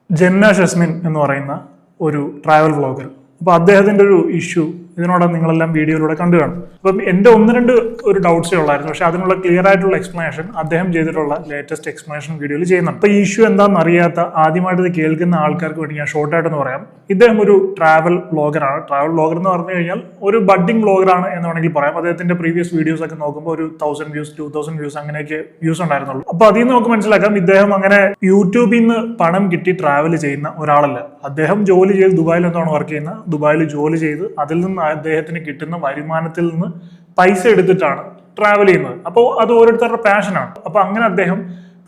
ജന്ന ഷസ്മിൻ എന്ന് പറയുന്ന ഒരു ട്രാവൽ വ്ളോഗർ. അപ്പോൾ അദ്ദേഹത്തിന്റെ ഒരു ഇഷ്യൂ ഇതിനോട് നിങ്ങളെല്ലാം വീഡിയോയിലൂടെ കണ്ടു കാണും. അപ്പം എൻ്റെ ഒന്ന് രണ്ട് ഒരു ഡൗട്ട്സേ ഉള്ളായിരുന്നു, പക്ഷെ അതിനുള്ള ക്ലിയർ ആയിട്ടുള്ള എക്സ്പ്ലനേഷൻ അദ്ദേഹം ചെയ്തിട്ടുള്ള ലേറ്റസ്റ്റ് എക്സ്പ്ലനേഷൻ വീഡിയോയിൽ ചെയ്യുന്നുണ്ട്. അപ്പോൾ ഈ ഇഷ്യൂ എന്താണെന്ന് അറിയാത്ത ആദ്യമായിട്ട് ഇത് കേൾക്കുന്ന ആൾക്കാർക്ക് വേണ്ടി ഞാൻ ഷോർട്ടായിട്ടെന്ന് പറയാം. ഇദ്ദേഹം ഒരു ട്രാവൽ വ്ളോഗറാണ്. ട്രാവൽ വ്ളോഗർ എന്ന് പറഞ്ഞു കഴിഞ്ഞാൽ ഒരു ബഡ്ഡിംഗ് വ്ളോഗറാണ് എന്ന് വേണമെങ്കിൽ പറയാം. അദ്ദേഹത്തിന്റെ പ്രീവിയസ് വീഡിയോസ് ഒക്കെ നോക്കുമ്പോൾ ഒരു 1000 വ്യൂസ് 2000 വ്യൂസ് അങ്ങനെയൊക്കെ വ്യൂസ് ഉണ്ടായിരുന്നുള്ളൂ. അപ്പോൾ അതിൽ നിന്ന് നമുക്ക് മനസ്സിലാക്കാം ഇദ്ദേഹം അങ്ങനെ യൂട്യൂബിൽ നിന്ന് പണം കിട്ടി ട്രാവൽ ചെയ്യുന്ന ഒരാളല്ല. അദ്ദേഹം ജോലി ചെയ്ത് ദുബായിൽ എന്താണ് വർക്ക് ചെയ്യുന്നത്, ദുബായിൽ ജോലി ചെയ്ത് അതിൽ നിന്ന് അദ്ദേഹത്തിന് കിട്ടുന്ന വരുമാനത്തിൽ നിന്ന് പൈസ എടുത്തിട്ടാണ് ട്രാവൽ ചെയ്യുന്നത്. അപ്പോൾ അത് ഓരോരുത്തരുടെ പാഷനാണ്. അപ്പോൾ അങ്ങനെ അദ്ദേഹം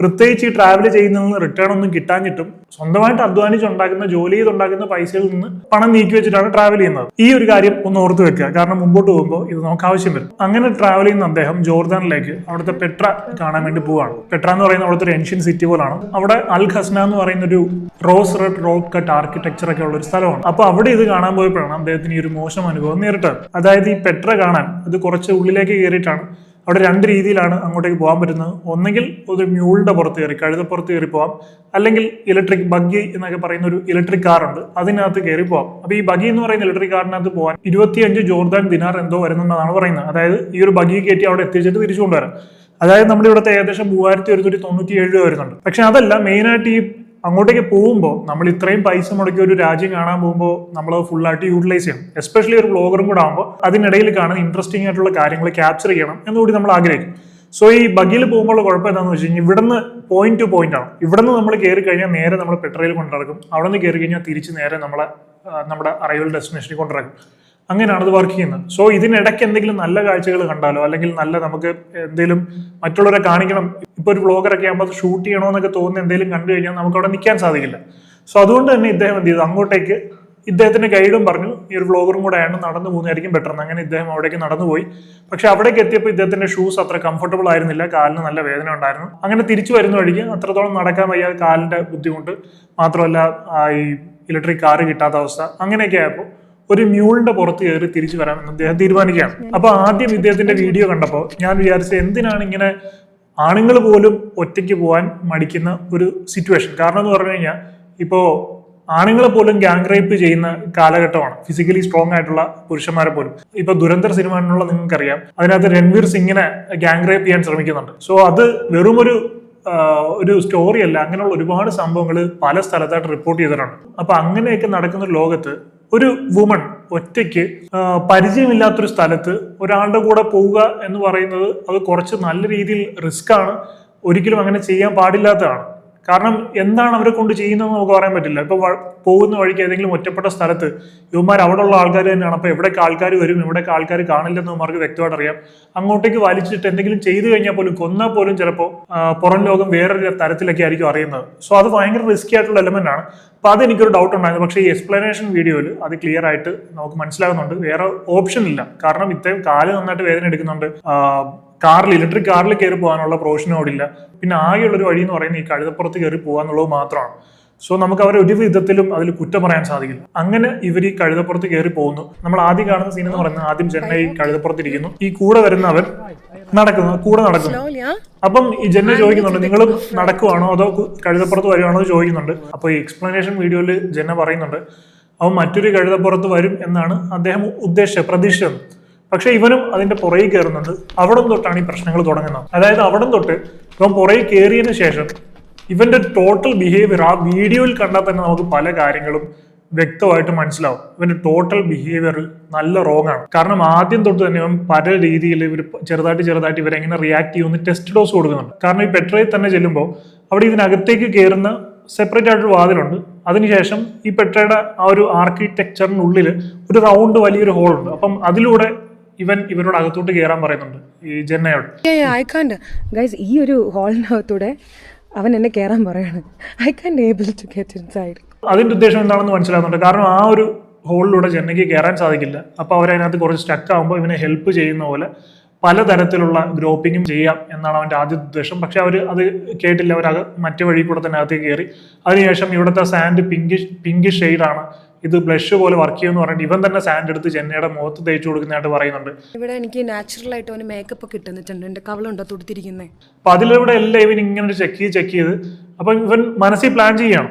പ്രത്യേകിച്ച് ഈ ട്രാവൽ ചെയ്യുന്നതിൽ നിന്ന് റിട്ടേൺ ഒന്നും കിട്ടാഞ്ഞിട്ടും സ്വന്തമായിട്ട് അധ്വാനിച്ചുണ്ടാക്കുന്ന ജോലി ചെയ്തുണ്ടാക്കുന്ന പൈസയിൽ നിന്ന് പണം നീക്കി വെച്ചിട്ടാണ് ട്രാവൽ ചെയ്യുന്നത്. ഈ ഒരു കാര്യം ഒന്ന് ഓർത്ത് വെക്കുക, കാരണം മുമ്പോട്ട് പോകുമ്പോൾ ഇത് നമുക്ക് ആവശ്യം വരും. അങ്ങനെ ട്രാവൽ ചെയ്യുന്ന അദ്ദേഹം ജോർദാനിലേക്ക് അവിടുത്തെ പെട്ര കാണാൻ വേണ്ടി പോവാണ്. പെട്ര എന്ന് പറയുന്ന അവിടുത്തെ ഒരു ഏൻഷ്യൻ സിറ്റി പോലാണ്. അവിടെ അൽ ഖസ്ന എന്ന് പറയുന്ന ഒരു rose red rock cut architecture ഒക്കെ ഉള്ള ഒരു സ്ഥലമാണ്. അപ്പൊ അവിടെ ഇത് കാണാൻ പോയപ്പോഴാണ് അദ്ദേഹത്തിന് ഈ ഒരു മോശം അനുഭവം നേരിട്ടത്. അതായത് ഈ പെട്ര കാണാൻ അത് കുറച്ച് ഉള്ളിലേക്ക് കയറിയിട്ടാണ്. അവിടെ രണ്ട് രീതിയിലാണ് അങ്ങോട്ടേക്ക് പോകാൻ പറ്റുന്നത്. ഒന്നെങ്കിൽ ഒരു മ്യൂളിന്റെ പുറത്ത് കയറി കഴുതപ്പുറത്ത് കയറി പോവാം, അല്ലെങ്കിൽ ഇലക്ട്രിക് ബഗ്ഗി എന്നൊക്കെ പറയുന്ന ഒരു ഇലക്ട്രിക് കാർ ഉണ്ട്, അതിനകത്ത് കയറി പോവാം. അപ്പൊ ഈ ബഗ്ഗി എന്ന് പറയുന്ന ഇലക്ട്രിക് കാറിനകത്ത് പോകാൻ 25 ജോർദാൻ ദിനാർ എന്തോ വരുന്നുണ്ടെന്നാണ് പറയുന്നത്. അതായത് ഈ ഒരു ബഗ്ഗി കയറ്റി അവിടെ എത്തിച്ചിട്ട് തിരിച്ചു കൊണ്ടുവരാം. അതായത് നമ്മുടെ ഇവിടുത്തെ ഏകദേശം 3197 രൂപ വരുന്നുണ്ട്. പക്ഷെ അതല്ല മെയിനായിട്ട് ഈ അങ്ങോട്ടേക്ക് പോകുമ്പോൾ നമ്മൾ ഇത്രയും പൈസ മുടക്കി ഒരു രാജ്യം കാണാൻ പോകുമ്പോൾ നമ്മൾ ഫുള്ളായിട്ട് യൂട്ടിലൈസ് ചെയ്യണം. എസ്പെഷ്യലി ഒരു വ്ളോഗറും കൂടെ ആകുമ്പോൾ അതിനിടയിൽ കാണുന്ന ഇൻട്രസ്റ്റിംഗ് ആയിട്ടുള്ള കാര്യങ്ങൾ ക്യാപ്ചർ ചെയ്യണം എന്നുകൂടി നമ്മൾ ആഗ്രഹിക്കും. സോ ഈ ബഗ്ഗിൽ പോകുമ്പോൾ കുഴപ്പം എന്താണെന്ന് വെച്ച് കഴിഞ്ഞാൽ ഇവിടുന്ന് പോയിന്റ് ടു പോയിന്റ് ആണ്. ഇവിടുന്ന് നമ്മൾ കയറി കഴിഞ്ഞാൽ നേരെ നമ്മൾ പെട്രോയിൽ കൊണ്ടിറക്കും. അവിടെ നിന്ന് കയറി കഴിഞ്ഞാൽ തിരിച്ച് നേരെ നമ്മുടെ അറൈവൽ ഡെസ്റ്റിനേഷനിൽ കൊണ്ടിറക്കും. അങ്ങനെയാണ് ഇത് വർക്ക് ചെയ്യുന്നത്. സോ ഇതിനിടയ്ക്ക് എന്തെങ്കിലും നല്ല കാഴ്ചകൾ കണ്ടാലോ അല്ലെങ്കിൽ നല്ല നമുക്ക് എന്തെങ്കിലും മറ്റുള്ളവരെ കാണിക്കണം, ഇപ്പൊ ഒരു വ്ളോഗറൊക്കെ ആകുമ്പോൾ അത് ഷൂട്ട് ചെയ്യണമെന്നൊക്കെ തോന്നുന്ന എന്തെങ്കിലും കണ്ടു കഴിഞ്ഞാൽ നമുക്ക് അവിടെ നിൽക്കാൻ സാധിക്കില്ല. സോ അതുകൊണ്ട് തന്നെ ഇദ്ദേഹം എന്ത് ചെയ്തു, അങ്ങോട്ടേക്ക് ഇദ്ദേഹത്തിന്റെ ഗൈഡും പറഞ്ഞു ഈ ഒരു വ്ളോഗറും കൂടെ ആയതുകൊണ്ട് നടന്നു പോകുന്നതായിരിക്കും ബെറ്റർ എന്ന്. അങ്ങനെ ഇദ്ദേഹം അവിടേക്ക് നടന്നുപോയി. പക്ഷെ അവിടേക്ക് എത്തിയപ്പോൾ ഇദ്ദേഹത്തിന്റെ ഷൂസ് അത്ര കംഫർട്ടബിൾ ആയിരുന്നില്ല, കാലിന് നല്ല വേദന ഉണ്ടായിരുന്നു. അങ്ങനെ തിരിച്ചു വരുന്ന വഴിക്ക് അത്രത്തോളം നടക്കാൻ വയ്യാതെ കാലിന്റെ ബുദ്ധിമുട്ട്, മാത്രമല്ല ഈ ഇലക്ട്രിക് കാറ് കിട്ടാത്ത അവസ്ഥ, അങ്ങനെയൊക്കെ ആയപ്പോൾ ഒരു മ്യൂളിന്റെ പുറത്ത് കയറി തിരിച്ചു വരാമെന്ന് അദ്ദേഹം തീരുമാനിക്കുകയാണ്. അപ്പൊ ആദ്യം ഇദ്ദേഹത്തിന്റെ വീഡിയോ കണ്ടപ്പോൾ ഞാൻ വിചാരിച്ചത് എന്തിനാണ് ഇങ്ങനെ ആണുങ്ങൾ പോലും ഒറ്റയ്ക്ക് പോകാൻ മടിക്കുന്ന ഒരു സിറ്റുവേഷൻ. കാരണം എന്ന് പറഞ്ഞു കഴിഞ്ഞാൽ ഇപ്പോ ആണുങ്ങളെ പോലും ഗ്യാങ് റേപ്പ് ചെയ്യുന്ന കാലഘട്ടമാണ്, ഫിസിക്കലി സ്ട്രോങ് ആയിട്ടുള്ള പുരുഷന്മാരെ പോലും. ഇപ്പൊ ദുരന്തർ സിനിമ എന്നുള്ള നിങ്ങൾക്കറിയാം, അതിനകത്ത് രൺവീർ സിംഗിനെ ഗ്യാങ് റേപ്പ് ചെയ്യാൻ ശ്രമിക്കുന്നുണ്ട്. സോ അത് വെറും ഒരു സ്റ്റോറി അല്ല, അങ്ങനെയുള്ള ഒരുപാട് സംഭവങ്ങൾ പല സ്ഥലത്തായിട്ട് റിപ്പോർട്ട് ചെയ്തിട്ടുണ്ട്. അപ്പൊ അങ്ങനെയൊക്കെ നടക്കുന്ന ഒരു ലോകത്ത് ഒരു വുമൺ ഒറ്റയ്ക്ക് പരിചയമില്ലാത്തൊരു സ്ഥലത്ത് ഒരാളുടെ കൂടെ പോവുക എന്ന് പറയുന്നത് അത് കുറച്ച് നല്ല രീതിയിൽ റിസ്ക് ആണ്. ഒരിക്കലും അങ്ങനെ ചെയ്യാൻ പാടില്ലാത്തതാണ്. കാരണം എന്താണ് അവരെ കൊണ്ട് ചെയ്യുന്നതെന്ന് നമുക്ക് പറയാൻ പറ്റില്ല. ഇപ്പൊ പോകുന്ന വഴിക്ക് ഏതെങ്കിലും ഒറ്റപ്പെട്ട സ്ഥലത്ത് ഇവന്മാർ അവിടെ ഉള്ള ആൾക്കാർ തന്നെയാണ്. അപ്പൊ എവിടേക്ക് ആൾക്കാർ വരും, എവിടേക്ക് ആൾക്കാർ കാണില്ലെന്ന് അവർക്ക് വ്യക്തമായിട്ട് അറിയാം. അങ്ങോട്ടേക്ക് വലിച്ചിട്ട് എന്തെങ്കിലും ചെയ്തു കഴിഞ്ഞാൽ പോലും, കൊന്നാൽ പോലും ചിലപ്പോൾ പുറം ലോകം വേറൊരു തരത്തിലൊക്കെ ആയിരിക്കും അറിയുന്നത്. സോ അത് ഭയങ്കര റിസ്കി ആയിട്ടുള്ള എലമെന്റ് ആണ്. അപ്പൊ അതെനിക്കൊരു ഡൗട്ട് ഉണ്ടായിരുന്നു. പക്ഷേ ഈ എക്സ്പ്ലനേഷൻ വീഡിയോയിൽ അത് ക്ലിയർ ആയിട്ട് നമുക്ക് മനസ്സിലാകുന്നുണ്ട്. വേറെ ഓപ്ഷൻ ഇല്ല. കാരണം ഇത്രയും കാല് നന്നായിട്ട് വേദന എടുക്കുന്നുണ്ട്. ഇലക്ട്രിക് കാറിൽ കയറി പോകാനുള്ള പ്രൊവിഷനോടില്ല. പിന്നെ ആകെയുള്ളൊരു വഴി എന്ന് പറയുന്നത് ഈ കഴുതപ്പുറത്ത് കയറി പോകാന്നുള്ളത് മാത്രമാണ്. സോ നമുക്ക് അവരെ ഒരു വിധത്തിലും അതിൽ കുറ്റം പറയാൻ സാധിക്കില്ല. അങ്ങനെ ഇവർ ഈ കഴുതപ്പുറത്ത് കയറി പോകുന്നു. നമ്മൾ ആദ്യം കാണുന്ന സീൻ എന്ന് പറയുന്നത് ആദ്യം ജന്ന ഈ കഴുതപ്പുറത്തിരിക്കുന്നു, ഈ കൂടെ വരുന്നവൻ കൂടെ നടക്കുന്നു. അപ്പം ഈ ജന്ന ചോദിക്കുന്നുണ്ട് നിങ്ങളും നടക്കുവാണോ അതോ കഴുതപ്പുറത്ത് വരുവാണോ എന്ന് ചോദിക്കുന്നുണ്ട്. അപ്പൊ ഈ എക്സ്പ്ലനേഷൻ വീഡിയോയിൽ ജന്ന പറയുന്നുണ്ട് അവൻ മറ്റൊരു കഴുതപ്പുറത്ത് വരും എന്നാണ് അദ്ദേഹം പ്രതീക്ഷിച്ചത്. പക്ഷെ ഇവനും അതിന്റെ പുറകെ കയറുന്നുണ്ട്. അവിടെ തൊട്ടാണ് ഈ പ്രശ്നങ്ങൾ തുടങ്ങുന്നത്. അതായത് അവിടെ തൊട്ട് ഇവൻ പുറകെ കയറിയതിനു ശേഷം ഇവന്റെ ടോട്ടൽ ബിഹേവിയർ ആ വീഡിയോയിൽ കണ്ടാൽ തന്നെ നമുക്ക് പല കാര്യങ്ങളും വ്യക്തമായിട്ട് മനസ്സിലാവും. ഇവന്റെ ടോട്ടൽ ബിഹേവിയർ നല്ല റോങ് ആണ്. കാരണം ആദ്യം തൊട്ട് തന്നെ ഇവൻ പല രീതിയിൽ ഇവർ ചെറുതായിട്ട് ഇവരെങ്ങനെ റിയാക്ട് ചെയ്യുമെന്ന് ടെസ്റ്റ് ഡോസ് കൊടുക്കുന്നുണ്ട്. കാരണം ഈ പെട്രോയിൽ തന്നെ ചെല്ലുമ്പോൾ അവിടെ ഇതിനകത്തേക്ക് കയറുന്ന സെപ്പറേറ്റ് ആയിട്ടൊരു വാതിലുണ്ട്. അതിനുശേഷം ഈ പെട്രയുടെ ആ ഒരു ആർക്കിടെക്ചറിനുള്ളിൽ ഒരു റൗണ്ട് വലിയൊരു ഹോൾ ഉണ്ട്. അപ്പം അതിലൂടെ ഇവരോട് അകത്തോട്ട് കയറാൻ പറയുന്നുണ്ട് ഈ ജന്നയോട്. ഈ ഒരു ഹോളിനകത്തൂടെ അവൻ എന്നെ കയറാൻ പറയാണ്. I can't able to get inside. അതിന്റെ ഉദ്ദേശം എന്താണെന്ന് മനസ്സിലാകുന്നുണ്ട്. കാരണം ആ ഒരു ഹോളിലൂടെ ജന്നയ്ക്ക് കയറാൻ സാധിക്കില്ല. അപ്പൊ അവരതിനകത്ത് കുറച്ച് സ്റ്റക്ക് ആകുമ്പോൾ ഇവനെ ഹെൽപ്പ് ചെയ്യുന്ന പോലെ പലതരത്തിലുള്ള ഗ്രോപ്പിങ്ങും ചെയ്യാം എന്നാണ് അവന്റെ ആദ്യത്തെ ഉദ്ദേശം. പക്ഷെ അവർ അത് കേട്ടില്ല. അവർ മറ്റേ വഴി കൂടെ തന്നെ അകത്തേക്ക് കയറി. അതിനുശേഷം ഇവിടുത്തെ സാൻഡ് പിങ്കിഷ് ഷെയ്ഡാണ്, ഇത് ബ്ലഷ് പോലെ വർക്ക് ചെയ്യുമെന്ന് പറഞ്ഞിട്ട് ഇവൻ തന്നെ സാൻഡ് എടുത്ത് ജന്നയുടെ മുഖത്ത് തേച്ച് കൊടുക്കുന്നതായിട്ട് പറയുന്നുണ്ട്. ഇവിടെ എനിക്ക് നാച്ചുറൽ ആയിട്ട് അവന് മേക്കപ്പ് ഒക്കെ കിട്ടുന്നിട്ടുണ്ട്. എന്റെ കവളുണ്ടോ തൊടുത്തിരിക്കുന്നത്. അപ്പൊ അതിലൂടെ എല്ലാം ഇവൻ ഇങ്ങനെ ചെക്ക് ചെയ്ത് അപ്പൊ ഇവൻ മനസ്സിൽ പ്ലാൻ ചെയ്യണം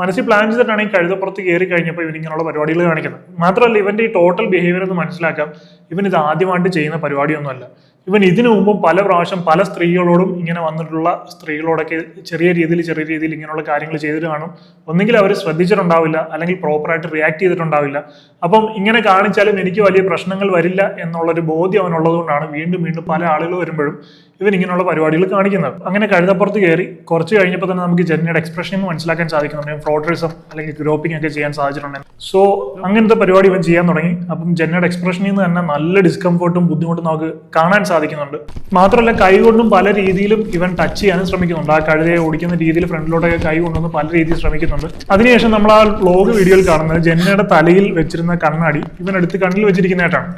മനസ്സിൽ പ്ലാൻ ചെയ്തിട്ടാണ് ഈ കഴുതപ്പുറത്ത് കയറി കഴിഞ്ഞപ്പോൾ ഇവൻ ഇങ്ങനെയുള്ള പരിപാടികൾ കാണിക്കുന്നത്. മാത്രമല്ല ഇവന്റെ ഈ ടോട്ടൽ ബിഹേവിയർ എന്ന് മനസ്സിലാക്കാം, ഇവൻ ഇത് ആദ്യമായിട്ട് ചെയ്യുന്ന പരിപാടിയൊന്നുമല്ല. ഇവൻ ഇതിനു മുമ്പും പല പ്രാവശ്യം പല സ്ത്രീകളോടും ഇങ്ങനെ വന്നിട്ടുള്ള സ്ത്രീകളോടൊക്കെ ചെറിയ രീതിയിൽ ഇങ്ങനെയുള്ള കാര്യങ്ങൾ ചെയ്തിട്ട് കാണും. ഒന്നുകിൽ അവർ ശ്രദ്ധിച്ചിട്ടുണ്ടാവില്ല, അല്ലെങ്കിൽ പ്രോപ്പറായിട്ട് റിയാക്ട് ചെയ്തിട്ടുണ്ടാവില്ല. അപ്പം ഇങ്ങനെ കാണിച്ചാലും എനിക്ക് വലിയ പ്രശ്നങ്ങൾ വരില്ല എന്നുള്ളൊരു ബോധ്യം അവനുള്ളതുകൊണ്ടാണ് വീണ്ടും വീണ്ടും പല ആളുകൾ വരുമ്പോഴും ഇവൻ ഇങ്ങനെയുള്ള പരിപാടികൾ കാണിക്കുന്നത്. അങ്ങനെ കഴുതപ്പുറത്ത് കയറി കുറച്ച് കഴിഞ്ഞപ്പോൾ തന്നെ നമുക്ക് ജെന്നയുടെ എക്സ്പ്രഷൻ മനസ്സിലാക്കാൻ സാധിക്കുന്നുണ്ട്. ഫ്രോഡറിസം അല്ലെങ്കിൽ ഗ്രോപ്പിംഗ് ഒക്കെ ചെയ്യാൻ സാധിച്ചിട്ടുണ്ട്. സോ അങ്ങനത്തെ പരിപാടി ഇവൻ ചെയ്യാൻ തുടങ്ങി. അപ്പം ജെന്നയുടെ എക്സ്പ്രഷനിൽ നിന്ന് തന്നെ നല്ല ഡിസ്കംഫർട്ടും ബുദ്ധിമുട്ടും നമുക്ക് കാണാൻ സാധിക്കുന്നുണ്ട്. മാത്രമല്ല കൈകൊണ്ടും പല രീതിയിലും ഇവൻ ടച്ച് ചെയ്യാനും ശ്രമിക്കുന്നുണ്ട്. ആ കഴുതയെ ഓടിക്കുന്ന രീതിയിൽ ഫ്രണ്ടിലോട്ടൊക്കെ കൈ കൊണ്ടുവന്ന് പല രീതിയിൽ ശ്രമിക്കുന്നുണ്ട്. അതിനുശേഷം നമ്മൾ ആ വ്ലോഗ് വീഡിയോയിൽ കാണുന്നത് ജെന്നയുടെ തലയിൽ വെച്ചിരുന്ന കണ്ണാടി ഇവൻ എടുത്ത് കണ്ണിൽ വെച്ചിരിക്കുന്നതായിട്ടാണ്.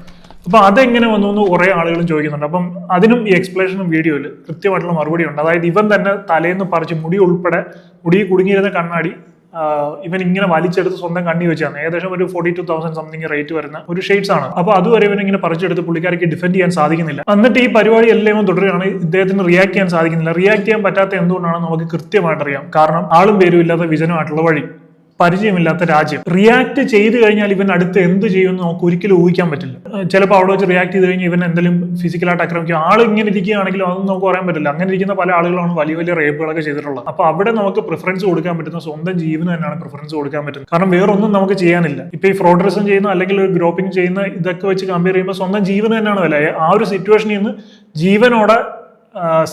അപ്പൊ അതെങ്ങനെ വന്നു എന്ന് കുറെ ആളുകളും ചോദിക്കുന്നുണ്ട്. അപ്പം അതിനും ഈ എക്സ്പ്ലനേഷനും വീഡിയോയിൽ കൃത്യമായിട്ടുള്ള മറുപടി ഉണ്ട്. അതായത് ഇവൻ തന്നെ തലേന്ന് പറിച്ച് മുടി ഉൾപ്പെടെ മുടി കുടുങ്ങിയിരുന്ന കണ്ണാടി ഇവൻ ഇങ്ങനെ വലിച്ചെടുത്ത് സ്വന്തം കണ്ണി വെച്ചാണ്. ഏകദേശം ഒരു 42,000 സംതിങ് റേറ്റ് വരുന്ന ഒരു ഷെയ്ഡ്സ് ആണ്. അപ്പൊ അതുവരെ ഇവൻ ഇങ്ങനെ പറിച്ചെടുത്ത് പുള്ളിക്കാർക്ക് ഡിഫെൻഡ് ചെയ്യാൻ സാധിക്കുന്നില്ല. എന്നിട്ട് ഈ പരിപാടി എല്ലാം തുടരുകയാണ്. ഇദ്ദേഹത്തിന് റിയാക്ട് ചെയ്യാൻ സാധിക്കുന്നില്ല. റിയാക്ട് ചെയ്യാൻ പറ്റാത്ത എന്തുകൊണ്ടാണ് നമുക്ക് കൃത്യമായിട്ട് അറിയാം. കാരണം ആളും പേരും ഇല്ലാത്ത വിജനമായിട്ടുള്ള വഴി, പരിചയമില്ലാത്ത രാജ്യം. റിയാക്ട് ചെയ്ത് കഴിഞ്ഞാൽ ഇവൻ അടുത്ത് എന്ത് ചെയ്യുമെന്ന് നമുക്ക് ഒരിക്കലും ഊഹിക്കാൻ പറ്റില്ല. ചിലപ്പോൾ അവിടെ വെച്ച് റിയാക്ട് ചെയ്ത് കഴിഞ്ഞാൽ ഇവൻ എന്തെങ്കിലും ഫിസിക്കലായിട്ട് ആക്രമിക്കും. ആൾ ഇങ്ങനെ ഇരിക്കുകയാണെങ്കിലും അതൊന്നും നമുക്ക് പറയാൻ പറ്റില്ല. അങ്ങനെ ഇരിക്കുന്ന പല ആളുകളാണ് വലിയ വലിയ റേപ്പുകളൊക്കെ ചെയ്തിട്ടുള്ളത്. അപ്പൊ അവിടെ നമുക്ക് പ്രിഫറൻസ് കൊടുക്കാൻ പറ്റുന്ന സ്വന്തം ജീവന് തന്നെയാണ് പ്രിഫറൻസ് കൊടുക്കാൻ പറ്റുന്നത്. കാരണം വേറൊന്നും നമുക്ക് ചെയ്യാനില്ല. ഇപ്പൊ ഈ ഫ്രോഡറിസം ചെയ്യുന്ന അല്ലെങ്കിൽ ഗ്രോപ്പിംഗ് ചെയ്യുന്ന ഇതൊക്കെ വെച്ച് കമ്പയർ ചെയ്യുമ്പോൾ സ്വന്തം ജീവന് തന്നെയാണ് വില. ആ ഒരു സിറ്റുവേഷനിൽ നിന്ന് ജീവനോടെ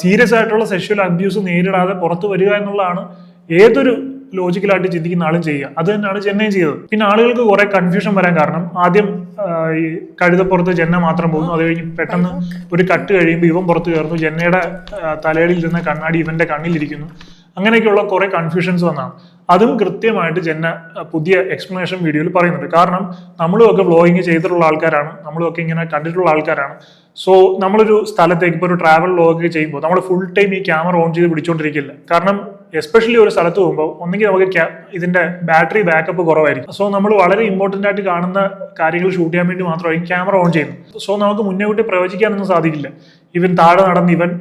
സീരിയസ് ആയിട്ടുള്ള സെക്ഷൽ അബ്യൂസ് നേരിടാതെ പുറത്തു വരിക എന്നുള്ളതാണ് ഏതൊരു ലോജിക്കലായിട്ട് ചിന്തിക്കുന്ന ആളും ചെയ്യുക. അത് തന്നെയാണ് ജെന്നയും ചെയ്തത്. പിന്നെ ആളുകൾക്ക് കുറെ കൺഫ്യൂഷൻ വരാൻ കാരണം ആദ്യം ഈ കഴുതപ്പുറത്ത് ജെന്ന മാത്രം പോകുന്നു. അത് കഴിഞ്ഞ് പെട്ടെന്ന് ഒരു കട്ട് കഴിയുമ്പോൾ ഇവൻ പുറത്ത് കയറുന്നു. ജെന്നയുടെ തലയിൽ ഇരുന്ന കണ്ണാടി ഇവന്റെ കണ്ണിലിരിക്കുന്നു. അങ്ങനെയൊക്കെയുള്ള കുറെ കൺഫ്യൂഷൻസ് വന്നതാണ്. അതും കൃത്യമായിട്ട് ജെന്ന പുതിയ എക്സ്പ്ലനേഷൻ വീഡിയോയിൽ പറയുന്നുണ്ട്. കാരണം നമ്മളും ഒക്കെ വ്ലോഗിങ് ചെയ്തിട്ടുള്ള ആൾക്കാരാണ്, നമ്മളും ഒക്കെ ഇങ്ങനെ കണ്ടിട്ടുള്ള ആൾക്കാരാണ്. സോ നമ്മളൊരു സ്ഥലത്തേക്ക് ഇപ്പോൾ ഒരു ട്രാവൽ വ്ലോഗ് ചെയ്യുമ്പോൾ നമ്മൾ ഫുൾ ടൈം ഈ ക്യാമറ ഓൺ ചെയ്ത് പിടിച്ചോണ്ടിരിക്കില്ല. കാരണം എസ്പെഷ്യലി ഒരു സ്ഥലത്ത് പോകുമ്പോൾ ഒന്നെങ്കിൽ നമുക്ക് ഇതിന്റെ ബാറ്ററി ബാക്കപ്പ് കുറവായിരിക്കും. സോ നമ്മൾ വളരെ ഇമ്പോർട്ടന്റ് ആയിട്ട് കാണുന്ന കാര്യങ്ങൾ ഷൂട്ട് ചെയ്യാൻ വേണ്ടി മാത്രമായിരിക്കും ക്യാമറ ഓൺ ചെയ്യുന്നത്. സോ നമുക്ക് മുന്നേ കൂട്ടി പ്രവചിക്കാനൊന്നും സാധിക്കില്ല. ഇവൻ താഴെ നടന്ന് ഇവൻ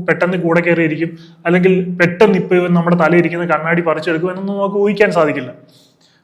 പെട്ടെന്ന് കൂടെ കയറിയിരിക്കും, അല്ലെങ്കിൽ പെട്ടെന്ന് ഇപ്പൊ ഇവൻ നമ്മുടെ തലയിരിക്കുന്ന കണ്ണാടി പറിച്ചെടുക്കും എന്നൊന്നും നമുക്ക് ഊഹിക്കാൻ സാധിക്കില്ല.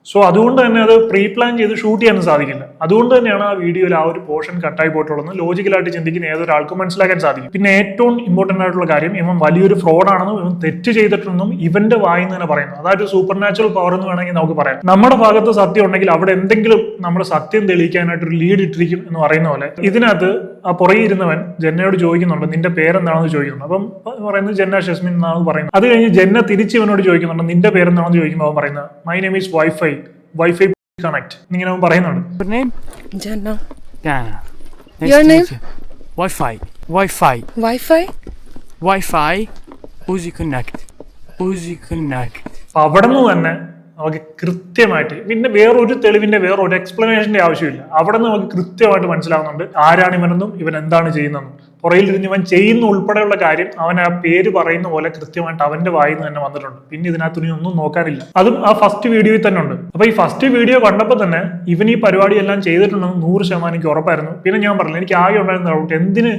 സോ അതുകൊണ്ട് തന്നെ അത് പ്രീ പ്ലാൻ ചെയ്ത് ഷൂട്ട് ചെയ്യാനും സാധിക്കില്ല. അതുകൊണ്ട് തന്നെയാണ് ആ വീഡിയോയിൽ ആ ഒരു പോർഷൻ കട്ടായി പോയിട്ടുള്ളത് ലോജിക്കലായിട്ട് ചിന്തിക്കുന്ന ഏതൊരാൾക്കും മനസ്സിലാക്കാൻ സാധിക്കും. പിന്നെ ഏറ്റവും ഇമ്പോർട്ടന്റ് ആയിട്ടുള്ള കാര്യം, ഇവൻ വലിയൊരു ഫ്രോഡാണെന്നും ഇവൻ തെറ്റ് ചെയ്തിട്ടുണ്ടെന്നും ഇവന്റെ വായിന്ന് തന്നെ പറയുന്നു. അതായത് സൂപ്പർ നാച്ചുറൽ പവർ എന്ന് വേണമെങ്കിൽ നമുക്ക് പറയാം. നമ്മുടെ ഭാഗത്ത് സത്യം ഉണ്ടെങ്കിൽ അവിടെ എന്തെങ്കിലും നമ്മുടെ സത്യം തെളിയിക്കാനായിട്ട് ഒരു ലീഡ് ഇട്ടിരിക്കും എന്ന് പറയുന്ന പോലെ ഇതിനകത്ത് ആ പുറകെ ഇരുന്നവൻ ജെന്നയോട് ചോദിക്കുന്നുണ്ട് നിന്റെ പേരെന്താണെന്ന് ചോദിക്കുന്നുണ്ട്. അപ്പം പറയുന്നത് ജെന്ന ഷെസ്മിൻ എന്നാണ് പറയുന്നത്. അത് കഴിഞ്ഞ് ജെന്ന തിരിച്ച് ഇവനോട് ചോദിക്കുന്നുണ്ട് നിന്റെ പേരെന്താണെന്ന് ചോദിക്കുമ്പോൾ അവൻ പറയുന്നത് my name is wifi connect ഇങ്ങനെ അവൻ പറയുന്നുണ്ട്. Your name? Jana. Dana. Nice Your to name? meet you. Wi-Fi. Wi-Fi. Wi-Fi? Wi-Fi. Uzi Connect. Uzi Connect. അപ്പൊ അവിടെ നിന്ന് തന്നെ നമുക്ക് കൃത്യമായിട്ട്, പിന്നെ വേറൊരു തെളിവിന്റെ വേറൊരു എക്സ്പ്ലനേഷന്റെ ആവശ്യമില്ല. അവിടെ നിന്ന് നമുക്ക് കൃത്യമായിട്ട് മനസ്സിലാവുന്നുണ്ട് ആരാണ് ഇവനെന്നും ഇവൻ എന്താണ് ചെയ്യുന്നതെന്നും. പുറയിലിരുന്ന് ഇവൻ ചെയ്യുന്ന ഉൾപ്പെടെയുള്ള കാര്യം അവൻ ആ പേര് പറയുന്ന പോലെ കൃത്യമായിട്ട് അവന്റെ വായിൽ നിന്ന് തന്നെ വന്നിട്ടുണ്ട്. പിന്നെ ഇതിനകത്ത് ഒന്നും നോക്കാനില്ല. അതും ആ ഫസ്റ്റ് വീഡിയോയിൽ തന്നെ ഉണ്ട്. അപ്പൊ ഈ ഫസ്റ്റ് വീഡിയോ കണ്ടപ്പോൾ തന്നെ ഇവൻ ഈ പരിപാടി എല്ലാം ചെയ്തിട്ടുണ്ടെന്ന് 100% എനിക്ക് ഉറപ്പായിരുന്നു. പിന്നെ ഞാൻ പറഞ്ഞില്ല, എനിക്ക് ആകെ ഉണ്ടായിരുന്ന ഡൗട്ട് എന്തിന്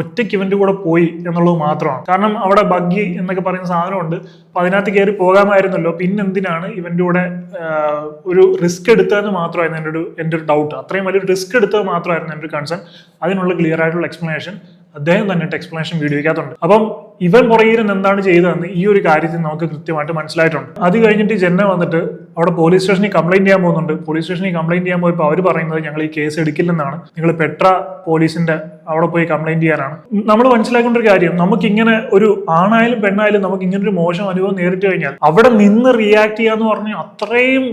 ഒറ്റയ്ക്ക് ഇവന്റെ കൂടെ പോയി എന്നുള്ളത് മാത്രമാണ്. കാരണം അവിടെ ബഗ്ഗി എന്നൊക്കെ പറയുന്ന സാധനമുണ്ട്. അപ്പൊ അതിനകത്ത് കയറി പോകാമായിരുന്നല്ലോ, പിന്നെന്തിനാണ് ഇവന്റെ കൂടെ ഒരു റിസ്ക് എടുത്തതെന്ന് മാത്രമായിരുന്നു എൻ്റെ ഒരു ഡൗട്ട്. അത്രയും വലിയൊരു റിസ്ക് എടുത്തത് മാത്രമായിരുന്നു എൻ്റെ ഒരു കൺസേൺ. അതിനുള്ള ക്ലിയർ ആയിട്ടുള്ള എക്സ്പ്ലനേഷൻ അദ്ദേഹം തന്നെ എക്സ്പ്ലനേഷൻ വീഡിയോയ്ക്കകത്തുണ്ട്. അപ്പം ഇവൻ പുറകിരൻ എന്താണ് ചെയ്തതെന്ന് ഈ ഒരു കാര്യത്തിൽ നമുക്ക് കൃത്യമായിട്ട് മനസ്സിലായിട്ടുണ്ട്. അത് കഴിഞ്ഞിട്ട് ജെന്ന വന്നിട്ട് അവിടെ പോലീസ് സ്റ്റേഷനിൽ കംപ്ലൈന്റ് ചെയ്യാൻ പോകുന്നുണ്ട്. പോലീസ് സ്റ്റേഷനിൽ കംപ്ലൈന്റ് ചെയ്യാൻ പോയപ്പോൾ അവർ പറയുന്നത് ഞങ്ങൾ ഈ കേസ് എടുക്കില്ലെന്നാണ്, നിങ്ങൾ പെട്ര പോലീസിന്റെ അവിടെ പോയി കംപ്ലൈന്റ് ചെയ്യാനാണ്. നമ്മൾ മനസ്സിലാക്കേണ്ട ഒരു കാര്യം, നമുക്ക് ഇങ്ങനെ ഒരു ആണായാലും പെണ്ണായാലും നമുക്ക് ഇങ്ങനെ ഒരു മോശം അനുഭവം നേരിട്ട് കഴിഞ്ഞാൽ അവിടെ നിന്ന് റിയാക്ട് ചെയ്യാന്ന് പറഞ്ഞാൽ അത്രയും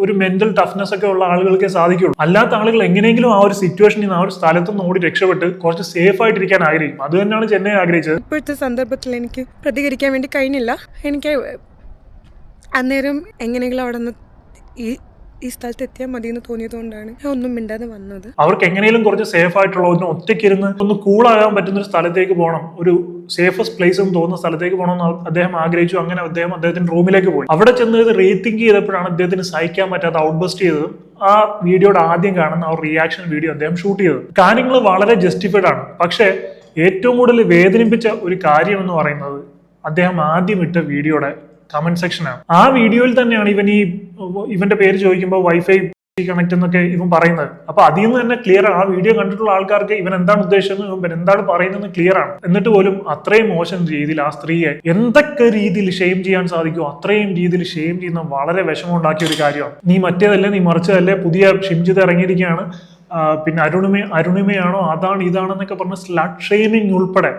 ഒരു മെന്റൽ ടഫ്നെസ് ഒക്കെ ഉള്ള ആളുകൾക്കേ സാധിക്കുള്ളൂ. അല്ലാത്ത ആളുകൾ എങ്ങനെയെങ്കിലും ആ ഒരു സിറ്റുവേഷനിൽ നിന്ന് ആ ഒരു സ്ഥലത്ത് നിന്ന് ഓടി രക്ഷപ്പെട്ട് കുറച്ച് സേഫ് ആയിട്ടിരിക്കാൻ ആഗ്രഹിക്കും. അത് തന്നെയാണ് ചെന്നൈ ആഗ്രഹിച്ചത്. ഇപ്പോഴത്തെ സന്ദർഭത്തിൽ എനിക്ക് പ്രതികരിക്കാൻ വേണ്ടി കഴിഞ്ഞില്ല. എനിക്ക് അന്നേരം എങ്ങനെയെങ്കിലും അവിടെ നിന്ന് ഈ സ്ഥലത്ത് എത്തിയാൽ മതി എന്ന് തോന്നിയതുകൊണ്ടാണ് ഞാൻ ഒന്നും മിണ്ടാതെ വന്നത്. അവർക്ക് എങ്ങനെയും കുറച്ച് സേഫ് ആയിട്ടുള്ള ഒറ്റയ്ക്കിരുന്ന് ഒന്ന് കൂളാകാൻ പറ്റുന്ന ഒരു സ്ഥലത്തേക്ക് പോകണം, ഒരു സേഫസ്റ്റ് പ്ലേസ് എന്ന് തോന്നുന്ന സ്ഥലത്തേക്ക് പോകണം എന്ന് അദ്ദേഹം ആഗ്രഹിച്ചു. അങ്ങനെ അദ്ദേഹത്തിന്റെ റൂമിലേക്ക് പോയി. അവിടെ ചെന്ന് ഇത് റീതിങ്ക് ചെയ്തപ്പോഴാണ് അദ്ദേഹത്തിന് സഹിക്കാൻ പറ്റാത്ത ഔട്ട്ബസ്റ്റ് ചെയ്തതും ആ വീഡിയോയുടെ ആദ്യം കാണുന്ന ആ റിയാക്ഷൻ വീഡിയോ അദ്ദേഹം ഷൂട്ട് ചെയ്തത്. കാര്യങ്ങൾ വളരെ ജസ്റ്റിഫൈഡ് ആണ്. പക്ഷേ ഏറ്റവും കൂടുതൽ വേദനിപ്പിച്ച ഒരു കാര്യം എന്ന് പറയുന്നത് അദ്ദേഹം ആദ്യം ഇട്ട വീഡിയോയുടെ കമന്റ് സെക്ഷനാണ്. ആ വീഡിയോയിൽ തന്നെയാണ് ഇവന്റെ പേര് ചോദിക്കുമ്പോൾ വൈഫൈ കണക്ട് എന്നൊക്കെ ഇവൻ പറയുന്നത്. അപ്പൊ അതിൽ നിന്ന് തന്നെ ക്ലിയർ ആണ്, ആ വീഡിയോ കണ്ടിട്ടുള്ള ആൾക്കാർക്ക് ഇവൻ എന്താണ് ഉദ്ദേശിച്ചത്, ഇവൻ എന്താണ് പറയുന്നത് ക്ലിയർ ആണ്. എന്നിട്ട് പോലും അത്രയും മോശം രീതിയിൽ ആ സ്ത്രീയെ എന്തൊക്കെ രീതിയിൽ ഷെയിം ചെയ്യാൻ സാധിക്കുമോ അത്രയും രീതിയിൽ ഷെയിം ചെയ്യുന്ന വളരെ വിഷമം ഉണ്ടാക്കിയ ഒരു കാര്യമാണ്. നീ മറ്റേതല്ലേ, നീ മറിച്ചതല്ലേ, പുതിയ ഷിംജിത്ത് ഇറങ്ങിയിരിക്കുകയാണ്, പിന്നെ അരുണിമയാണോ, അതാണ് ഇതാണെന്നൊക്കെ പറഞ്ഞ് സ്ലട്ട് ഷെയിമിങ് ഉൾപ്പെടെ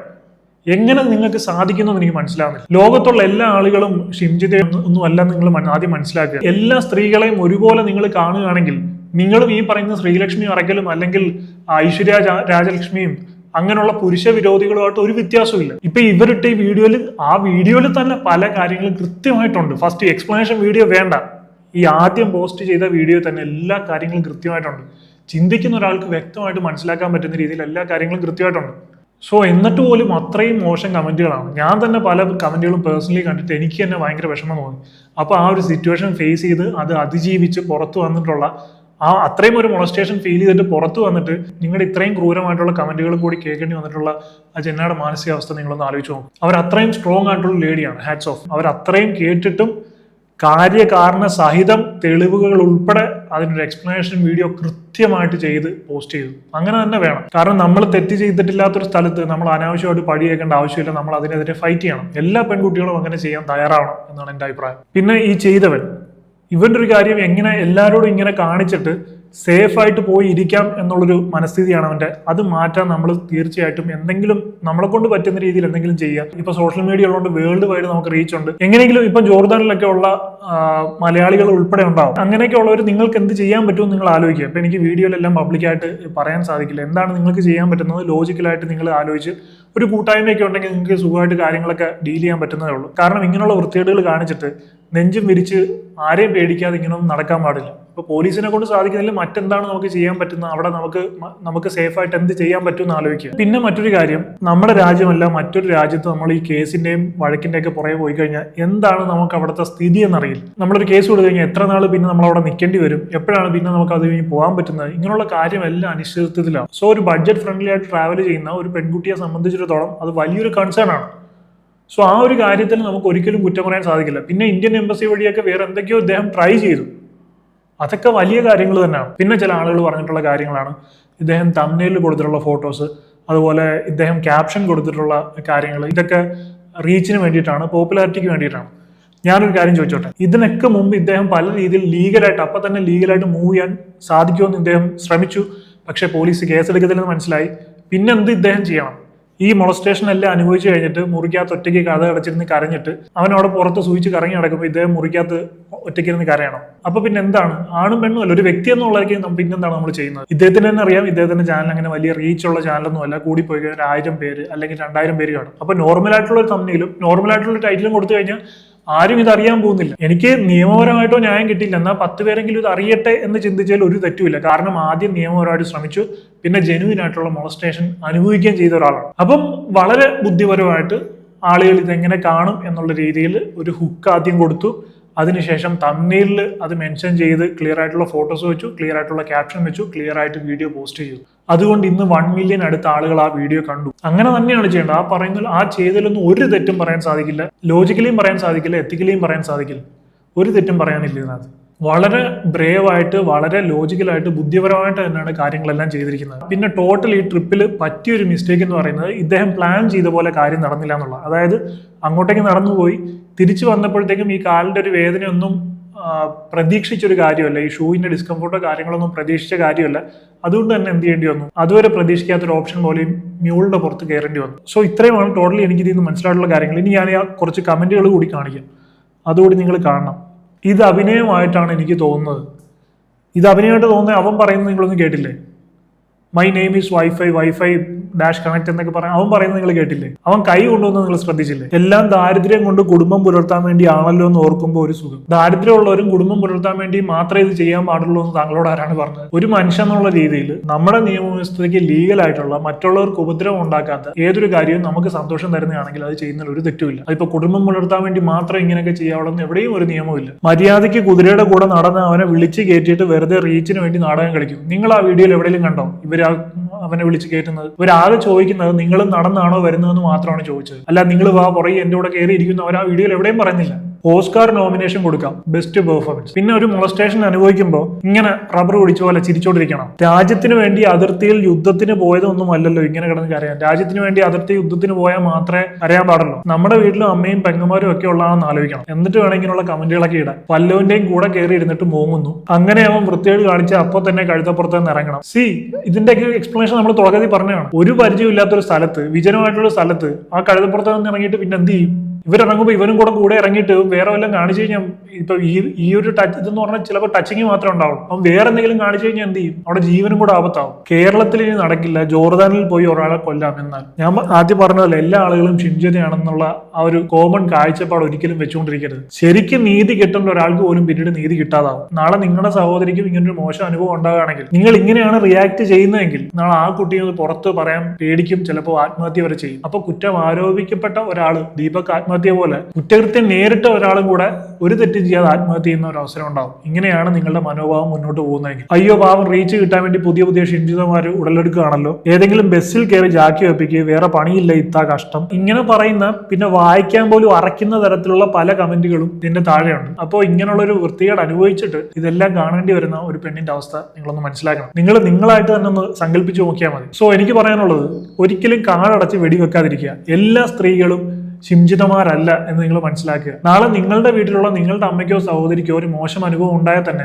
എങ്ങനെ നിങ്ങൾക്ക് സാധിക്കുന്നു എന്ന് എനിക്ക് മനസ്സിലാവുന്നില്ല. ലോകത്തുള്ള എല്ലാ ആളുകളും ഷിംജിത ഒന്നും അല്ല നിങ്ങൾ ആദ്യം മനസ്സിലാക്കുക. എല്ലാ സ്ത്രീകളെയും ഒരുപോലെ നിങ്ങൾ കാണുകയാണെങ്കിൽ നിങ്ങളും ഈ പറയുന്ന ശ്രീലക്ഷ്മി അറക്കലും അല്ലെങ്കിൽ ഐശ്വര്യ രാജലക്ഷ്മിയും അങ്ങനെയുള്ള പുരുഷ വിരോധികളുമായിട്ട് ഒരു വ്യത്യാസമില്ല. ഇപ്പൊ ഇവരിട്ട ഈ വീഡിയോയിൽ തന്നെ പല കാര്യങ്ങളും കൃത്യമായിട്ടുണ്ട്. ഫസ്റ്റ് എക്സ്പ്ലനേഷൻ വീഡിയോ വേണ്ട, ഈ ആദ്യം പോസ്റ്റ് ചെയ്ത വീഡിയോ തന്നെ എല്ലാ കാര്യങ്ങളും കൃത്യമായിട്ടുണ്ട്. ചിന്തിക്കുന്ന ഒരാൾക്ക് വ്യക്തമായിട്ട് മനസ്സിലാക്കാൻ പറ്റുന്ന രീതിയിൽ എല്ലാ കാര്യങ്ങളും കൃത്യമായിട്ടുണ്ട്. സോ എന്നിട്ട് പോലും അത്രയും മോശം കമന്റുകളാണ്. ഞാൻ തന്നെ പല കമന്റുകളും പേഴ്സണലി കണ്ടിട്ട് എനിക്ക് തന്നെ ഭയങ്കര വിഷമം തോന്നി. അപ്പോൾ ആ ഒരു സിറ്റുവേഷൻ ഫേസ് ചെയ്ത് അത് അതിജീവിച്ച് പുറത്തു വന്നിട്ടുള്ള അത്രയും ഒരു മൊളസ്റ്റേഷൻ ഫീൽ ചെയ്തിട്ട് പുറത്തു വന്നിട്ട് നിങ്ങളുടെ ഇത്രയും ക്രൂരമായിട്ടുള്ള കമന്റുകളും കൂടി കേൾക്കേണ്ടി വന്നിട്ടുള്ള ആ ജനയുടെ മാനസികാവസ്ഥ നിങ്ങളൊന്ന് ആലോചിച്ച് നോക്കും. അവർ അത്രയും സ്ട്രോങ് ആയിട്ടുള്ള ലേഡിയാണ്, ഹാറ്റ്സ് ഓഫ്. അവർ അത്രയും കേട്ടിട്ടും കാര്യകാരണ സഹിതം തെളിവുകൾ ഉൾപ്പെടെ അതിനൊരു എക്സ്പ്ലനേഷൻ വീഡിയോ കൃത്യമായിട്ട് ചെയ്ത് പോസ്റ്റ് ചെയ്തു. അങ്ങനെ തന്നെ വേണം. കാരണം നമ്മൾ തെറ്റ് ചെയ്തിട്ടില്ലാത്തൊരു സ്ഥലത്ത് നമ്മൾ അനാവശ്യമായിട്ട് പഴിയേക്കേണ്ട ആവശ്യമില്ല. നമ്മൾ അതിനെതിരെ ഫൈറ്റ് ചെയ്യണം. എല്ലാ പെൺകുട്ടികളും അങ്ങനെ ചെയ്യാൻ തയ്യാറാവണം എന്നാണ് എൻ്റെ അഭിപ്രായം. പിന്നെ ഈ ചെയ്തവൻ ഇവന്റെ ഒരു കാര്യം എങ്ങനെ എല്ലാവരോടും ഇങ്ങനെ കാണിച്ചിട്ട് സേഫ് ആയിട്ട് പോയി ഇരിക്കാം എന്നുള്ളൊരു മനസ്ഥിതിയാണ് അവന്റെ. അത് മാറ്റാൻ നമ്മൾ തീർച്ചയായിട്ടും എന്തെങ്കിലും നമ്മളെ കൊണ്ട് പറ്റുന്ന രീതിയിൽ എന്തെങ്കിലും ചെയ്യാം. ഇപ്പൊ സോഷ്യൽ മീഡിയ ഉള്ളതുകൊണ്ട് വേൾഡ് വൈഡ് നമുക്ക് റീച്ച് ഉണ്ട്. എങ്ങനെയെങ്കിലും ഇപ്പം ജോർദാനിലൊക്കെ ഉള്ള മലയാളികൾ ഉൾപ്പെടെ ഉണ്ടാവും. അങ്ങനെയൊക്കെ ഉള്ളവർ നിങ്ങൾക്ക് എന്ത് ചെയ്യാൻ പറ്റുമെന്ന് നിങ്ങൾ ആലോചിക്കുക. ഇപ്പൊ എനിക്ക് വീഡിയോയിലെല്ലാം പബ്ലിക്കായിട്ട് പറയാൻ സാധിക്കില്ല. എന്താണ് നിങ്ങൾക്ക് ചെയ്യാൻ പറ്റുന്നത് ലോജിക്കലായിട്ട് നിങ്ങൾ ആലോചിച്ച് ഒരു കൂട്ടായ്മയൊക്കെ ഉണ്ടെങ്കിൽ നിങ്ങൾക്ക് സുഖമായിട്ട് കാര്യങ്ങളൊക്കെ ഡീൽ ചെയ്യാൻ പറ്റുന്നതേ ഉള്ളൂ. കാരണം ഇങ്ങനെയുള്ള വൃത്തികേടുകൾ കാണിച്ചിട്ട് നെഞ്ചും വിരിച്ച് ആരെയും പേടിക്കാതെ ഇങ്ങനെയൊന്നും നടക്കാൻ പാടില്ല. ഇപ്പൊ പോലീസിനെ കൊണ്ട് സാധിക്കുന്നില്ല, മറ്റെന്താണ് നമുക്ക് ചെയ്യാൻ പറ്റുന്നത്, അവിടെ നമുക്ക് സേഫായിട്ട് എന്ത് ചെയ്യാൻ പറ്റുമെന്ന് ആലോചിക്കുക. പിന്നെ മറ്റൊരു കാര്യം, നമ്മുടെ രാജ്യമല്ല മറ്റൊരു രാജ്യത്ത് നമ്മൾ ഈ കേസിന്റെയും വഴക്കിന്റെ ഒക്കെ പുറകെ പോയി കഴിഞ്ഞാൽ എന്താണ് നമുക്ക് അവിടുത്തെ സ്ഥിതി എന്നറിയില്ല. നമ്മളൊരു കേസ് കൊടുത്തു കഴിഞ്ഞാൽ എത്ര നാൾ പിന്നെ നമ്മൾ അവിടെ നിൽക്കേണ്ടി വരും, എപ്പോഴാണ് പിന്നെ നമുക്ക് അത് കഴിഞ്ഞ് പോകാൻ പറ്റുന്നത്, ഇങ്ങനെയുള്ള കാര്യമെല്ലാം അനിശ്ചിതത്വത്തിലാണ്. സോ ഒരു ബഡ്ജറ്റ് ഫ്രണ്ട്ലി ആയിട്ട് ട്രാവൽ ചെയ്യുന്ന ഒരു പെൺകുട്ടിയെ സംബന്ധിച്ചിടത്തോളം അത് വലിയൊരു കൺസേൺ ആണ്. സോ ആ ഒരു കാര്യത്തിൽ നമുക്ക് ഒരിക്കലും കുറ്റം പറയാൻ സാധിക്കില്ല. പിന്നെ ഇന്ത്യൻ എംബസി വഴിയൊക്കെ വേറെ എന്തൊക്കെയോ ഇദ്ദേഹം ട്രൈ ചെയ്തു, അതൊക്കെ വലിയ കാര്യങ്ങൾ തന്നെയാണ്. പിന്നെ ചില ആളുകൾ പറഞ്ഞിട്ടുള്ള കാര്യങ്ങളാണ് ഇദ്ദേഹം തംബ്നെയിലിൽ കൊടുത്തിട്ടുള്ള ഫോട്ടോസ്, അതുപോലെ ഇദ്ദേഹം ക്യാപ്ഷൻ കൊടുത്തിട്ടുള്ള കാര്യങ്ങൾ, ഇതൊക്കെ റീച്ചിന് വേണ്ടിയിട്ടാണ്, പോപ്പുലാരിറ്റിക്ക് വേണ്ടിയിട്ടാണ്. ഞാനൊരു കാര്യം ചോദിച്ചോട്ടെ, ഇതിനൊക്കെ മുമ്പ് ഇദ്ദേഹം പല രീതിയിൽ ലീഗലായിട്ട് അപ്പം തന്നെ ലീഗലായിട്ട് മൂവ് ചെയ്യാൻ സാധിക്കുമെന്ന് ഇദ്ദേഹം ശ്രമിച്ചു. പക്ഷേ പോലീസ് കേസെടുക്കത്തില്ലെന്ന് മനസ്സിലായി. പിന്നെന്ത് ഇദ്ദേഹം ചെയ്യണം? ഈ മൊളസ്റ്റേഷൻ എല്ലാം അനുഭവിച്ചു കഴിഞ്ഞിട്ട് മുറിക്കകത്ത് ഒറ്റയ്ക്ക് കഥ അടച്ചിരുന്ന് കരഞ്ഞിട്ട് അവൻ അവിടെ പുറത്ത് സൂചിച്ച് കറങ്ങി നടക്കുമ്പോൾ ഇദ്ദേഹം മുറിക്കകത്ത് ഒറ്റയ്ക്കിരുന്ന് കരയണം. അപ്പൊ പിന്നെ എന്താണ്? ആണും പെണ്ണും അല്ല, ഒരു വ്യക്തി എന്നുള്ളതായിരിക്കും പിന്നെന്താണ് നമ്മൾ ചെയ്യുന്നത്? ഇദ്ദേഹത്തിന് തന്നെ അറിയാം, ഇദ്ദേഹത്തിന്റെ ചാനൽ അങ്ങനെ വലിയ റീച്ചുള്ള ചാനലൊന്നും അല്ല. കൂടി പോയി കഴിഞ്ഞാൽ 1000 പേര് അല്ലെങ്കിൽ 2000 പേര് കാണും. അപ്പൊ നോർമലായിട്ടുള്ള ഒരു തമ്മിലും നോർമലായിട്ടുള്ള ടൈറ്റിലും കൊടുത്തു കഴിഞ്ഞാൽ ആരും ഇത് അറിയാൻ പോകുന്നില്ല. എനിക്ക് നിയമപരമായിട്ടോ ന്യായം കിട്ടിയില്ല, എന്നാൽ 10 പേരെങ്കിലും ഇത് അറിയട്ടെ എന്ന് ചിന്തിച്ചാൽ ഒരു തെറ്റുമില്ല. കാരണം ആദ്യം നിയമപരമായിട്ട് ശ്രമിച്ചു, പിന്നെ ജെനുവിൻ ആയിട്ടുള്ള മൊളസ്റ്റേഷൻ അനുഭവിക്കുകയും ചെയ്ത ഒരാളാണ്. അപ്പം വളരെ ബുദ്ധിപരമായിട്ട് ആളുകൾ ഇതെങ്ങനെ കാണും എന്നുള്ള രീതിയിൽ ഒരു ഹുക്ക് ആദ്യം കൊടുത്തു. അതിനുശേഷം തംബ്നെയിലിൽ അത് മെൻഷൻ ചെയ്ത് ക്ലിയർ ആയിട്ടുള്ള ഫോട്ടോസ് വെച്ചു, ക്ലിയർ ആയിട്ടുള്ള ക്യാപ്ഷൻ വെച്ചു, ക്ലിയർ ആയിട്ട് വീഡിയോ പോസ്റ്റ് ചെയ്തു. അതുകൊണ്ട് ഇന്ന് 1 മില്യൺ അടുത്ത ആളുകൾ ആ വീഡിയോ കണ്ടു. അങ്ങനെ തന്നെയാണ് ചെയ്യേണ്ടത്. ആ പറയുന്ന ആ ചെയ്തതിലൊന്നും ഒരു തെറ്റും പറയാൻ സാധിക്കില്ല. ലോജിക്കലിയും പറയാൻ സാധിക്കില്ല, എത്തിക്കലിയും പറയാൻ സാധിക്കില്ല. ഒരു തെറ്റും പറയാനില്ല ഇതിനകത്ത്. വളരെ ബ്രേവായിട്ട്, വളരെ ലോജിക്കലായിട്ട്, ബുദ്ധിപരമായിട്ട് തന്നെയാണ് കാര്യങ്ങളെല്ലാം ചെയ്തിരിക്കുന്നത്. പിന്നെ ടോട്ടൽ ഈ ട്രിപ്പിൽ പറ്റിയൊരു മിസ്റ്റേക്ക് എന്ന് പറയുന്നത് ഇദ്ദേഹം പ്ലാൻ ചെയ്ത പോലെ കാര്യം നടന്നില്ല എന്നുള്ള. അതായത് അങ്ങോട്ടേക്ക് നടന്നുപോയി തിരിച്ചു വന്നപ്പോഴത്തേക്കും ഈ കാലിൻ്റെ ഒരു വേദനയൊന്നും പ്രതീക്ഷിച്ചൊരു കാര്യമല്ല, ഈ ഷൂവിൻ്റെ ഡിസ്കംഫോർട്ടോ കാര്യങ്ങളൊന്നും പ്രതീക്ഷിച്ച കാര്യമല്ല. അതുകൊണ്ട് തന്നെ എന്ത് ചെയ്യേണ്ടി വന്നു? അതുവരെ പ്രതീക്ഷിക്കാത്തൊരു ഓപ്ഷൻ പോലെയും മ്യൂളിന്റെ പുറത്ത് കയറേണ്ടി വന്നു. സോ ഇത്രയുമാണ് ടോട്ടലി എനിക്ക് ഇതിൽ നിന്ന് മനസ്സിലായിട്ടുള്ള കാര്യങ്ങൾ. ഇനി ഞാൻ ആ കുറച്ച് കമന്റുകൾ കൂടി കാണിക്കാം, അതുകൂടി നിങ്ങൾ കാണണം. ഇത് അഭിനയമായിട്ടാണ് എനിക്ക് തോന്നുന്നത്. ഇത് അഭിനയമായിട്ട് തോന്നുന്നത് അവൻ പറയുന്നത് നിങ്ങളൊന്നും കേട്ടില്ലേ? My name is wifi dash connect എന്നൊക്കെ പറയാം. അവൻ പറയുന്നത് നിങ്ങൾ കേട്ടില്ലേ? അവൻ കൈ കൊണ്ടുവന്ന് നിങ്ങൾ ശ്രദ്ധിച്ചില്ലേ? എല്ലാം ദാരിദ്ര്യം കൊണ്ട് കുടുംബം പുലർത്താൻ വേണ്ടി ആണല്ലോ എന്ന് ഓർക്കുമ്പോൾ ഒരു സുഖം. ദാരിദ്ര്യമുള്ളവരും കുടുംബം പുലർത്താൻ വേണ്ടി മാത്രമേ ഇത് ചെയ്യാൻ പാടുള്ളൂ എന്ന് താങ്കളോട് ആരാണ് പറഞ്ഞത്? ഒരു മനുഷ്യൻ എന്നുള്ള രീതിയിൽ നമ്മുടെ നിയമവ്യവസ്ഥയ്ക്ക് ലീഗലായിട്ടുള്ള, മറ്റുള്ളവർക്ക് ഉപദ്രവം ഉണ്ടാക്കാത്ത ഏതൊരു കാര്യവും നമുക്ക് സന്തോഷം തരുന്നതാണെങ്കിൽ അത് ചെയ്യുന്നതിൽ ഒരു തെറ്റുമില്ല. അതിപ്പോ കുടുംബം പുലർത്താൻ വേണ്ടി മാത്രം ഇങ്ങനെയൊക്കെ ചെയ്യാവുന്ന എവിടെയും ഒരു നിയമമില്ല. മര്യാദയ്ക്ക് കുതിരയുടെ കൂടെ നടന്ന് അവനെ വിളിച്ച് കയറ്റിയിട്ട് വെറുതെ റീച്ചിന് വേണ്ടി നാടകം കളിക്കും. നിങ്ങൾ ആ വീഡിയോയിൽ എവിടെയെങ്കിലും കണ്ടോ അവനെ വിളിച്ച് കയറ്റുന്നത്? ഇവരാകെ ചോദിക്കുന്നത് നിങ്ങൾ നടന്നാണോ വരുന്നതെന്ന് മാത്രമാണ് ചോദിച്ചത്. അല്ല നിങ്ങൾ വാ പുറകെ എന്റെ കൂടെ കയറി ഇരിക്കുന്നു അവർ ആ വീഡിയോയിൽ എവിടെയും പറയുന്നില്ല. ഓസ്കാർ നോമിനേഷൻ കൊടുക്കാം, ബെസ്റ്റ് പെർഫോമൻസ്. പിന്നെ ഒരു മൊളസ്റ്റേഷൻ അനുഭവിക്കുമ്പോൾ ഇങ്ങനെ റബ്ബർ പിടിച്ച പോലെ ചിരിച്ചോണ്ടിരിക്കണം. രാജ്യത്തിന് വേണ്ടി അതിർത്തിയിൽ യുദ്ധത്തിന് പോയതൊന്നും അല്ലല്ലോ ഇങ്ങനെ കിടന്ന് കരയാൻ. രാജ്യത്തിന് വേണ്ടി അതിർത്തി യുദ്ധത്തിന് പോയാൽ മാത്രമേ അറിയാൻ പാടുള്ളൂ. നമ്മുടെ വീട്ടിലും അമ്മയും പെങ്ങന്മാരും ഒക്കെ ഉള്ളതാണെന്ന് ആലോചിക്കണം. എന്നിട്ട് വേണം ഇങ്ങനെയുള്ള കമന്റുകളൊക്കെ ഇടാൻ. പല്ലുവിന്റെയും കൂടെ കയറി ഇരുന്നിട്ട് മോങ്ങുന്നു. അങ്ങനെ അവൻ വൃത്തികേട് കാണിച്ച് അപ്പോൾ തന്നെ കഴുത്തപ്പുറത്ത് നിന്ന് ഇറങ്ങണം. ഇതിന്റെയൊക്കെ എക്സ്പ്ലനേഷൻ നമ്മൾ തുടക്കത്തിൽ പറഞ്ഞതാണ്. ഒരു പരിചയമില്ലാത്തൊരു സ്ഥലത്ത്, വിജനമായിട്ടുള്ള സ്ഥലത്ത് ആ കഴുതപ്പുറത്ത് നിന്ന് ഇറങ്ങിയിട്ട് പിന്നെ എന്ത് ചെയ്യും? ഇവരിറങ്ങുമ്പോൾ ഇവനും കൂടെ ഇറങ്ങിയിട്ട് വേറെ വല്ലതും കാണിച്ചു കഴിഞ്ഞാൽ ഇപ്പൊ ഈ ഒരു ടച്ച് ഇതെന്ന് പറഞ്ഞാൽ ചിലപ്പോൾ ടച്ചിങ് മാത്രമേ ഉണ്ടാവും. അവൻ വേറെ എന്തെങ്കിലും കാണിച്ചു കഴിഞ്ഞാൽ എന്ത് ചെയ്യും? അവിടെ ജീവനും കൂടെ ആപത്താവും. കേരളത്തിൽ ഇനി നടക്കില്ല ജോർദാനിൽ പോയി ഒരാളെ കൊല്ലാം. എന്നാൽ ഞാൻ ആദ്യം പറഞ്ഞതല്ല, എല്ലാ ആളുകളും ഷിംജിതയാണെന്നുള്ള ആ ഒരു കോമൺ കാഴ്ചപ്പാട് ഒരിക്കലും വെച്ചുകൊണ്ടിരിക്കരുത്. ശരിക്കും നീതി കിട്ടേണ്ട ഒരാൾക്ക് പോലും പിന്നീട് നീതി കിട്ടാതാവും. നാളെ നിങ്ങളുടെ സഹോദരിക്കും ഇങ്ങനൊരു മോശം അനുഭവം ഉണ്ടാകുകയാണെങ്കിൽ, നിങ്ങൾ ഇങ്ങനെയാണ് റിയാക്ട് ചെയ്യുന്നതെങ്കിൽ നാളെ ആ കുട്ടിയെ പുറത്ത് പറയാൻ പേടിക്കും, ചിലപ്പോൾ ആത്മഹത്യ വരെ ചെയ്യും. അപ്പൊ കുറ്റം ആരോപിക്കപ്പെട്ട ഒരാള് ദീപക് ആത്മഹത്യ പോലെ കുറ്റകൃത്യം നേരിട്ട ഒരാളും കൂടെ ഒരു തെറ്റും ചെയ്യാതെ ആത്മഹത്യ ചെയ്യുന്ന ഒരു അവസരം ഉണ്ടാവും. ഇങ്ങനെയാണ് നിങ്ങളുടെ മനോഭാവം മുന്നോട്ട് പോകുന്നതെങ്കിൽ. അയ്യോ പാവം റീച്ച് കിട്ടാൻ വേണ്ടി പുതിയ ഷിംജിതമാര് ഉടലെടുക്കുകയാണല്ലോ, ഏതെങ്കിലും ബസ്സിൽ കയറി ജാക്കി വെപ്പിക്കുക, വേറെ പണിയില്ല, ഇത്താ കഷ്ടം, ഇങ്ങനെ പറയുന്ന പിന്നെ വായിക്കാൻ പോലും അറയ്ക്കുന്ന തരത്തിലുള്ള പല കമന്റുകളും ഇതിന്റെ താഴെയുണ്ട്. അപ്പോൾ ഇങ്ങനെയുള്ളൊരു വൃത്തികേട് അനുഭവിച്ചിട്ട് ഇതെല്ലാം കാണേണ്ടി വരുന്ന ഒരു പെണ്ണിന്റെ അവസ്ഥ നിങ്ങളൊന്ന് മനസ്സിലാക്കണം. നിങ്ങളായിട്ട് തന്നെ ഒന്ന് സങ്കല്പിച്ച് നോക്കിയാൽ മതി. സോ എനിക്ക് പറയാനുള്ളത്, ഒരിക്കലും കാടടച്ച് വെടിവെക്കാതിരിക്കുക. എല്ലാ സ്ത്രീകളും ഷിംജിതമാരല്ല എന്ന് നിങ്ങൾ മനസ്സിലാക്കുക. നാളെ നിങ്ങളുടെ വീട്ടിലുള്ള നിങ്ങളുടെ അമ്മയ്ക്കോ സഹോദരിക്കോ ഒരു മോശം അനുഭവം ഉണ്ടായാൽ തന്നെ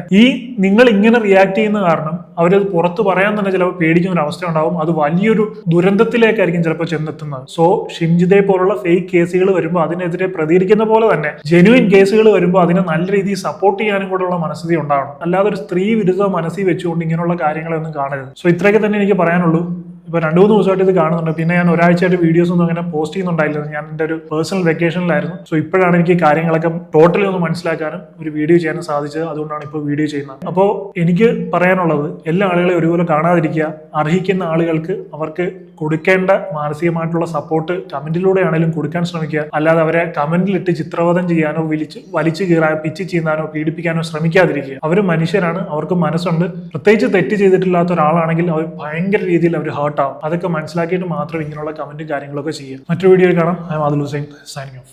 നിങ്ങൾ ഇങ്ങനെ റിയാക്ട് ചെയ്യുന്ന കാരണം അവരത് പുറത്ത് പറയാൻ തന്നെ ചിലപ്പോൾ പേടിക്കുന്ന ഒരു അവസ്ഥ ഉണ്ടാവും. അത് വലിയൊരു ദുരന്തത്തിലേക്കായിരിക്കും ചിലപ്പോൾ ചെന്നെത്തുന്നത്. സോ ഷിംജിതയെ പോലുള്ള ഫേക്ക് കേസുകൾ വരുമ്പോൾ അതിനെതിരെ പ്രതികരിക്കുന്ന പോലെ തന്നെ ജെനുവിൻ കേസുകൾ വരുമ്പോൾ അതിനെ നല്ല രീതിയിൽ സപ്പോർട്ട് ചെയ്യാനും കൂടെയുള്ള മനസ്ഥിതി ഉണ്ടാവണം. അല്ലാതെ ഒരു സ്ത്രീ വിരുദ്ധ മനസ്സിൽ വെച്ചുകൊണ്ട് ഇങ്ങനെയുള്ള കാര്യങ്ങളൊന്നും കാണരുത്. സോ ഇത്രയൊക്കെ തന്നെ എനിക്ക് പറയാനുള്ളൂ. ഇപ്പൊ 2-3 ദിവസമായിട്ട് ഇത് കാണുന്നുണ്ട്. പിന്നെ ഞാൻ ഒരാഴ്ചയായിട്ട് വീഡിയോസ് ഒന്നും അങ്ങനെ പോസ്റ്റ് ചെയ്യുന്നുണ്ടായില്ല. ഞാൻ എൻ്റെ ഒരു പേഴ്സണൽ വെക്കേഷനിലായിരുന്നു. സോ ഇപ്പോഴാണ് എനിക്ക് കാര്യങ്ങളൊക്കെ ടോട്ടലി ഒന്ന് മനസ്സിലാക്കാനും ഒരു വീഡിയോ ചെയ്യാനും സാധിച്ചത്. അതുകൊണ്ടാണ് ഇപ്പോൾ വീഡിയോ ചെയ്യുന്നത്. അപ്പോൾ എനിക്ക് പറയാനുള്ളത്, എല്ലാ ആളുകളെയും ഒരുപോലെ കാണാതിരിക്കുക. അർഹിക്കുന്ന ആളുകൾക്ക് അവർക്ക് കൊടുക്കേണ്ട മാനസികമായിട്ടുള്ള സപ്പോർട്ട് കമന്റിലൂടെ ആണെങ്കിലും കൊടുക്കാൻ ശ്രമിക്കുക. അല്ലാതെ അവരെ കമന്റിലിട്ട് ചിത്രവധം ചെയ്യാനോ വലിച്ചു കീറാനോ പിച്ച് ചെയ്യുന്നതിനോ പീഡിപ്പിക്കാനോ ശ്രമിക്കാതിരിക്കുക. അവർ മനുഷ്യരാണ്, അവർക്ക് മനസ്സുണ്ട്. പ്രത്യേകിച്ച് തെറ്റ് ചെയ്തിട്ടില്ലാത്ത ഒരാളാണെങ്കിൽ അവർ ഭയങ്കര രീതിയിൽ അവർ ഹേർട്ട് ആവും. അതൊക്കെ മനസ്സിലാക്കിയിട്ട് മാത്രം ഇങ്ങനെയുള്ള കമന്റും കാര്യങ്ങളൊക്കെ ചെയ്യുക. മറ്റൊരു വീഡിയോയിൽ കാണാം. I am Adil Hussain, signing of.